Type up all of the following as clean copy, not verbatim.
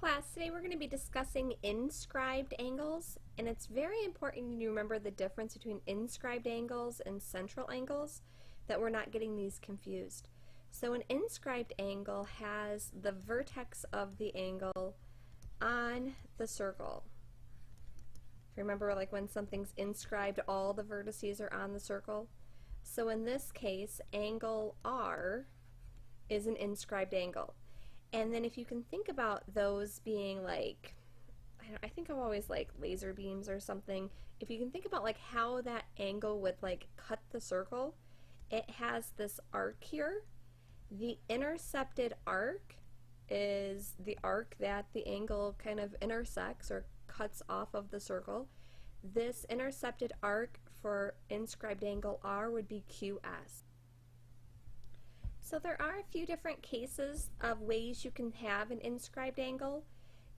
class, today we're going to be discussing inscribed angles, and it's very important you remember the difference between inscribed angles and central angles, that we're not getting these confused. So an inscribed angle has the vertex of the angle on the circle. If you remember, like when something's inscribed, all the vertices are on the circle. So in this case, angle R is an inscribed angle. And then if you can think about those being like, I think of always like laser beams or something. If you can think about like how that angle would like cut the circle, it has this arc here. The intercepted arc is the arc that the angle kind of intersects or cuts off of the circle. This intercepted arc for inscribed angle R would be QS. So there are a few different cases of ways you can have an inscribed angle.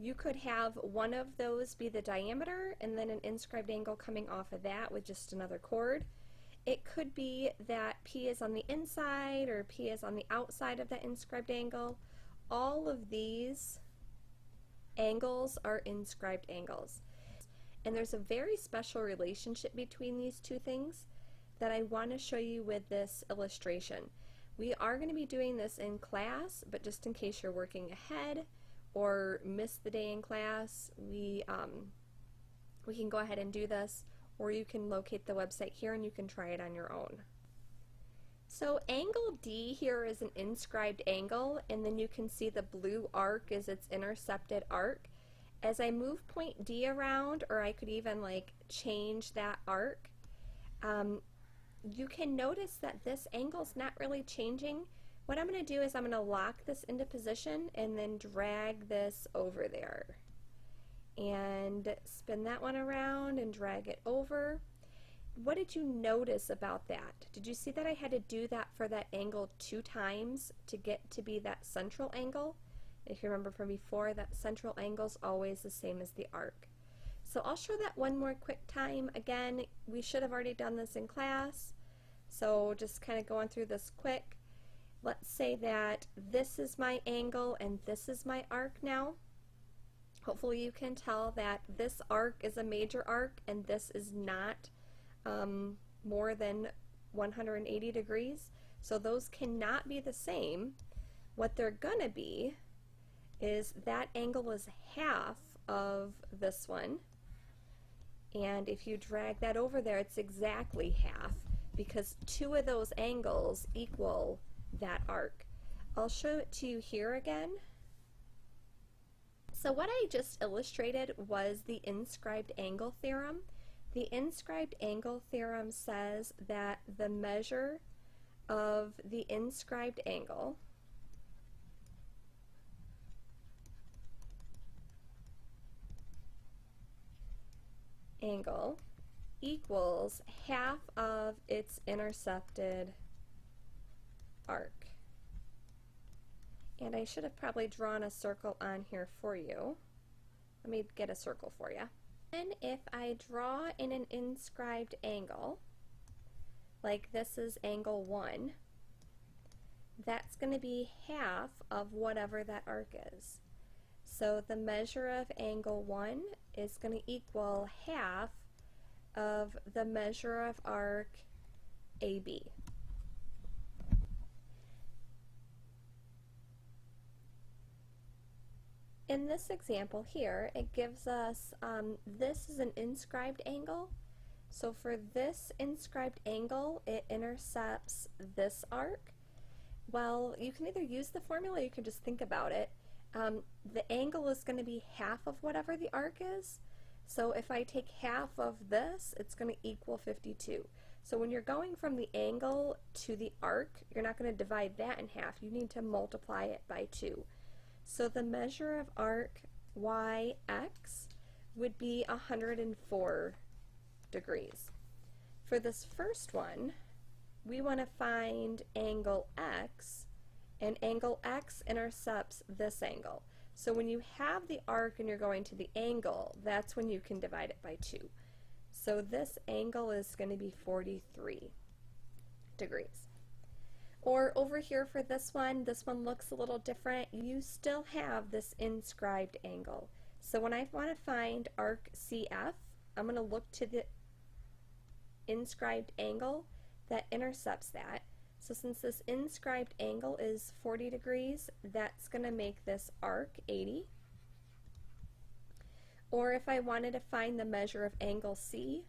You could have one of those be the diameter and then an inscribed angle coming off of that with just another chord. It could be that P is on the inside or P is on the outside of that inscribed angle. All of these angles are inscribed angles. And there's a very special relationship between these two things that I want to show you with this illustration. We are going to be doing this in class, but just in case you're working ahead or miss the day in class, we can go ahead and do this, or you can locate the website here and you can try it on your own. So angle D here is an inscribed angle, and then you can see the blue arc is its intercepted arc. As I move point D around, or I could even like change that arc, you can notice that this angle's not really changing. What I'm going to do is I'm going to lock this into position and then drag this over there. And spin that one around and drag it over. What did you notice about that? Did you see that I had to do that for that angle 2 times to get to be that central angle? If you remember from before, that central angle is always the same as the arc. So I'll show that one more quick time. Again, we should have already done this in class, so just kind of going through this quick. Let's say that this is my angle and this is my arc now. Hopefully you can tell that this arc is a major arc and this is not more than 180 degrees. So those cannot be the same. What they're going to be is that angle is half of this one. And if you drag that over there, it's exactly half because 2 of those angles equal that arc. I'll show it to you here again. So what I just illustrated was the inscribed angle theorem. The inscribed angle theorem says that the measure of the inscribed angle equals half of its intercepted arc. And I should have probably drawn a circle on here for you. Let me get a circle for you. And if I draw in an inscribed angle, like this is angle 1, that's going to be half of whatever that arc is. So the measure of angle 1 is going to equal half of the measure of arc AB. In this example here, it gives us, this is an inscribed angle. So for this inscribed angle, it intercepts this arc. Well, you can either use the formula or you can just think about it. The angle is going to be half of whatever the arc is. So if I take half of this, it's going to equal 52. So when you're going from the angle to the arc, you're not going to divide that in half. You need to multiply it by 2. So the measure of arc YX would be 104 degrees. For this first one, we want to find angle X, and angle X intercepts this angle. So when you have the arc and you're going to the angle, that's when you can divide it by 2. So this angle is going to be 43 degrees. Or over here for this one looks a little different. You still have this inscribed angle. So when I want to find arc CF, I'm going to look to the inscribed angle that intercepts that. So since this inscribed angle is 40 degrees, that's going to make this arc 80. Or if I wanted to find the measure of angle C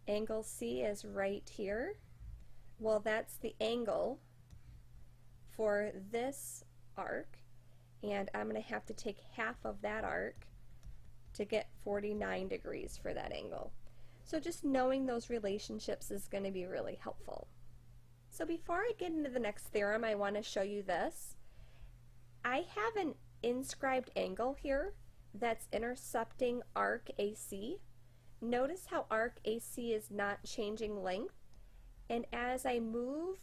is right here. Well, that's the angle for this arc, and I'm going to have to take half of that arc to get 49 degrees for that angle. So just knowing those relationships is going to be really helpful. So before I get into the next theorem, I want to show you this. I have an inscribed angle here that's intercepting arc AC. Notice how arc AC is not changing length, and as I move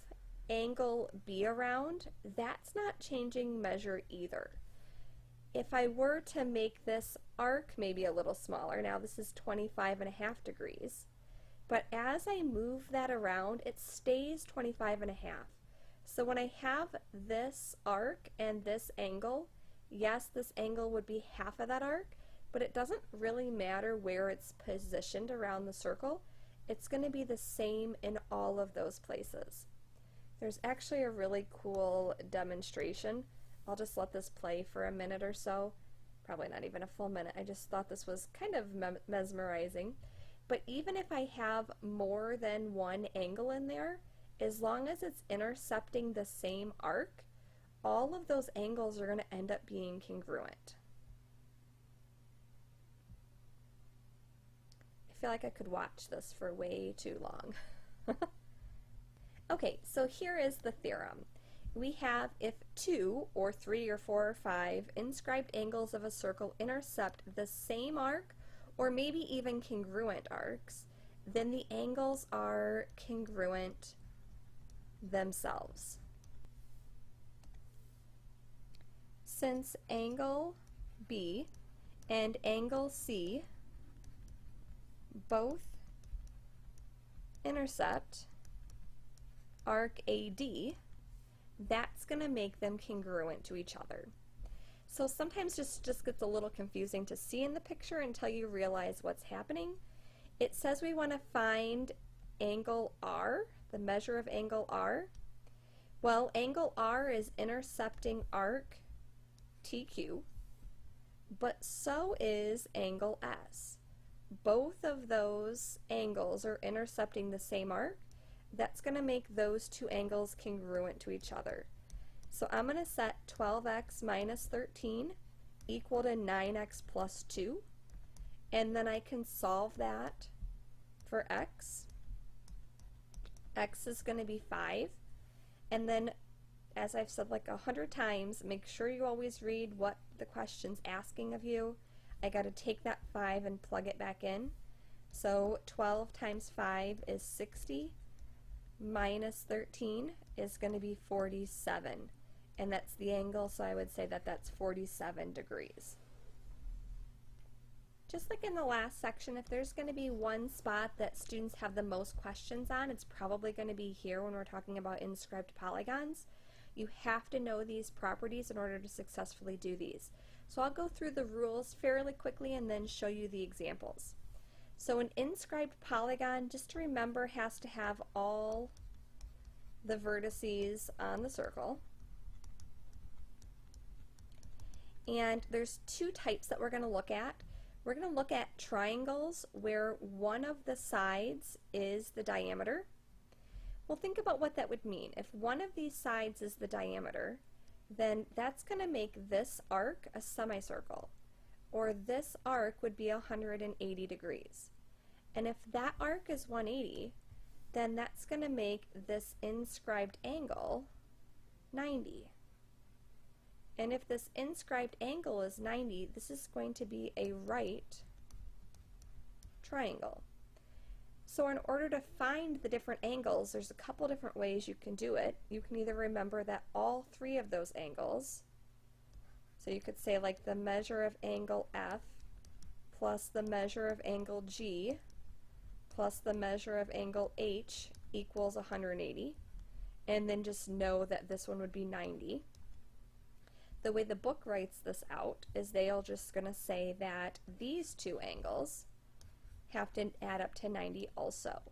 angle B around, that's not changing measure either. If I were to make this arc maybe a little smaller, now this is 25.5 degrees, but as I move that around, it stays 25.5. So when I have this arc and this angle, yes, this angle would be half of that arc, but it doesn't really matter where it's positioned around the circle. It's going to be the same in all of those places. There's actually a really cool demonstration. I'll just let this play for a minute or so. Probably not even a full minute. I just thought this was kind of mesmerizing. But even if I have more than one angle in there, as long as it's intercepting the same arc, all of those angles are going to end up being congruent. I feel like I could watch this for way too long. Okay, so here is the theorem. We have if 2 or 3 or 4 or 5 inscribed angles of a circle intercept the same arc, or maybe even congruent arcs, then the angles are congruent themselves. Since angle B and angle C both intercept arc AD, that's going to make them congruent to each other. So sometimes just gets a little confusing to see in the picture until you realize what's happening. It says we want to find angle R, the measure of angle R. Well, angle R is intercepting arc TQ, but so is angle S. Both of those angles are intercepting the same arc. That's going to make those two angles congruent to each other. So I'm going to set 12x minus 13 equal to 9x plus 2, and then I can solve that for x. X is going to be 5, and then, as I've said like 100 times, make sure you always read what the question's asking of you. I got to take that 5 and plug it back in. So 12 times 5 is 60, minus 13 is going to be 47, and that's the angle, so I would say that that's 47 degrees. Just like in the last section, if there's going to be one spot that students have the most questions on, it's probably going to be here when we're talking about inscribed polygons. You have to know these properties in order to successfully do these. So I'll go through the rules fairly quickly and then show you the examples. So an inscribed polygon, just to remember, has to have all the vertices on the circle. And there's two types that we're going to look at. We're going to look at triangles where one of the sides is the diameter. Well, think about what that would mean. If one of these sides is the diameter, then that's going to make this arc a semicircle, or this arc would be 180 degrees. And if that arc is 180, then that's going to make this inscribed angle 90. And if this inscribed angle is 90, this is going to be a right triangle. So in order to find the different angles, there's a couple different ways you can do it. You can either remember that all three of those angles, so you could say like the measure of angle F plus the measure of angle G plus the measure of angle H equals 180. and then just know that this one would be 90. The way the book writes this out is they are just going to say that these two angles have to add up to 90 also.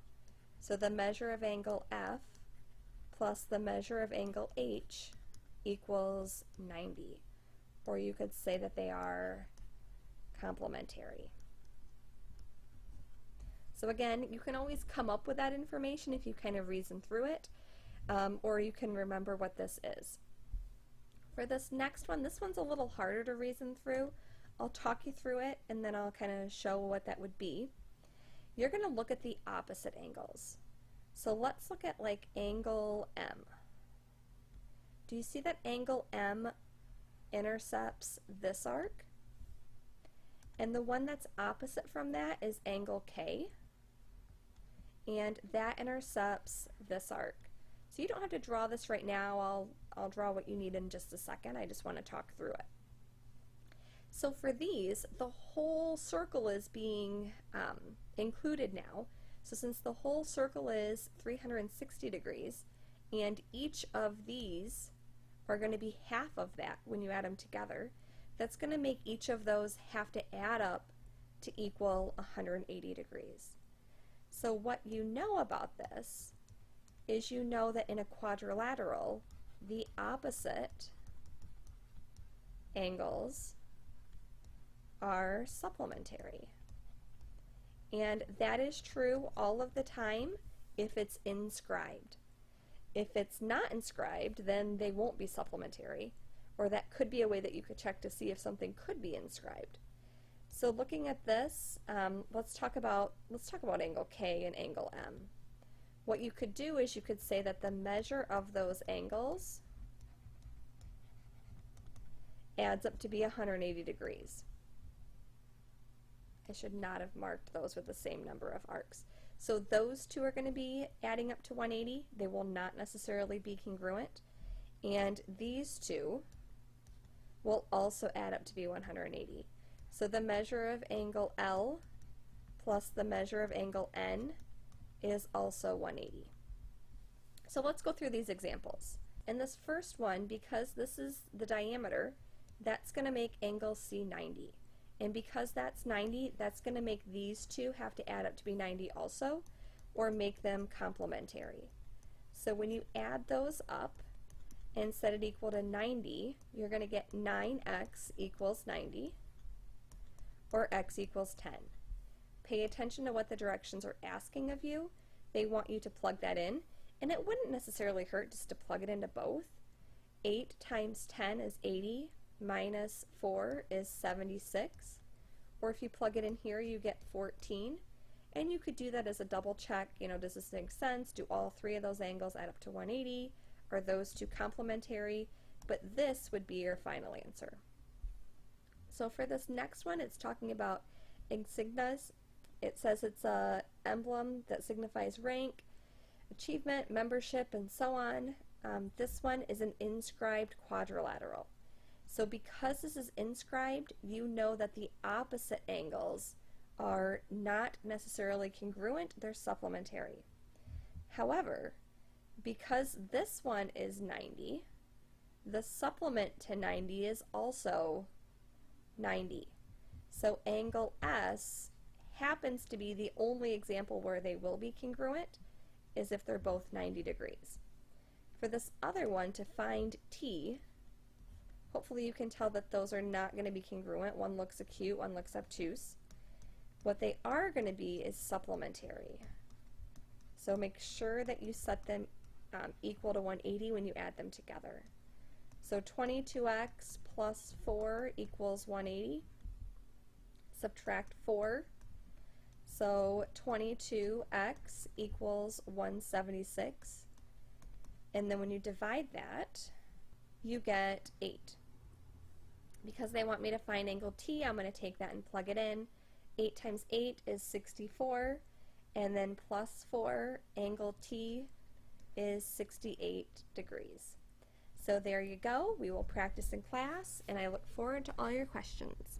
So the measure of angle F plus the measure of angle H equals 90. Or you could say that they are complementary. So again, you can always come up with that information if you kind of reason through it, or you can remember what this is. For this next one, this one's a little harder to reason through. I'll talk you through it and then I'll kind of show what that would be. You're going to look at the opposite angles. So let's look at like angle M. Do you see that angle M intercepts this arc? And the one that's opposite from that is angle K, and that intercepts this arc. So you don't have to draw this right now. I'll draw what you need in just a second. I just want to talk through it. So for these, the whole circle is being included now. So since the whole circle is 360 degrees, and each of these are going to be half of that when you add them together, that's going to make each of those have to add up to equal 180 degrees. So what you know about this is you know that in a quadrilateral, the opposite angles are supplementary. And that is true all of the time if it's inscribed. If it's not inscribed, then they won't be supplementary, or that could be a way that you could check to see if something could be inscribed. So looking at this, let's talk about angle K and angle M. What you could do is you could say that the measure of those angles adds up to be 180 degrees. I should not have marked those with the same number of arcs. So those two are going to be adding up to 180. They will not necessarily be congruent. And these two will also add up to be 180. So the measure of angle L plus the measure of angle N is also 180. So let's go through these examples. In this first one, because this is the diameter, that's going to make angle C 90. And because that's 90, that's going to make these two have to add up to be 90 also, or make them complementary. So when you add those up and set it equal to 90, you're going to get 9x equals 90, or x equals 10. Pay attention to what the directions are asking of you. They want you to plug that in, and it wouldn't necessarily hurt just to plug it into both. 8 times 10 is 80, minus 4 is 76, or if you plug it in here you get 14, and you could do that as a double check, does this make sense? Do all three of those angles add up to 180? Are those two complementary? But this would be your final answer. So for this next one, it's talking about insignias. It says it's a emblem that signifies rank, achievement, membership, and so on. This one is an inscribed quadrilateral. So because this is inscribed, you know that the opposite angles are not necessarily congruent, they're supplementary. However, because this one is 90, the supplement to 90 is also 90. So angle S happens to be the only example where they will be congruent is if they're both 90 degrees. For this other one, to find T, hopefully you can tell that those are not going to be congruent. One looks acute, one looks obtuse. What they are going to be is supplementary. So make sure that you set them equal to 180 when you add them together. So 22x plus 4 equals 180. Subtract 4. So 22x equals 176. And then when you divide that, you get 8. Because they want me to find angle T, I'm going to take that and plug it in. 8 times 8 is 64, and then plus 4, angle T is 68 degrees. So there you go. We will practice in class, and I look forward to all your questions.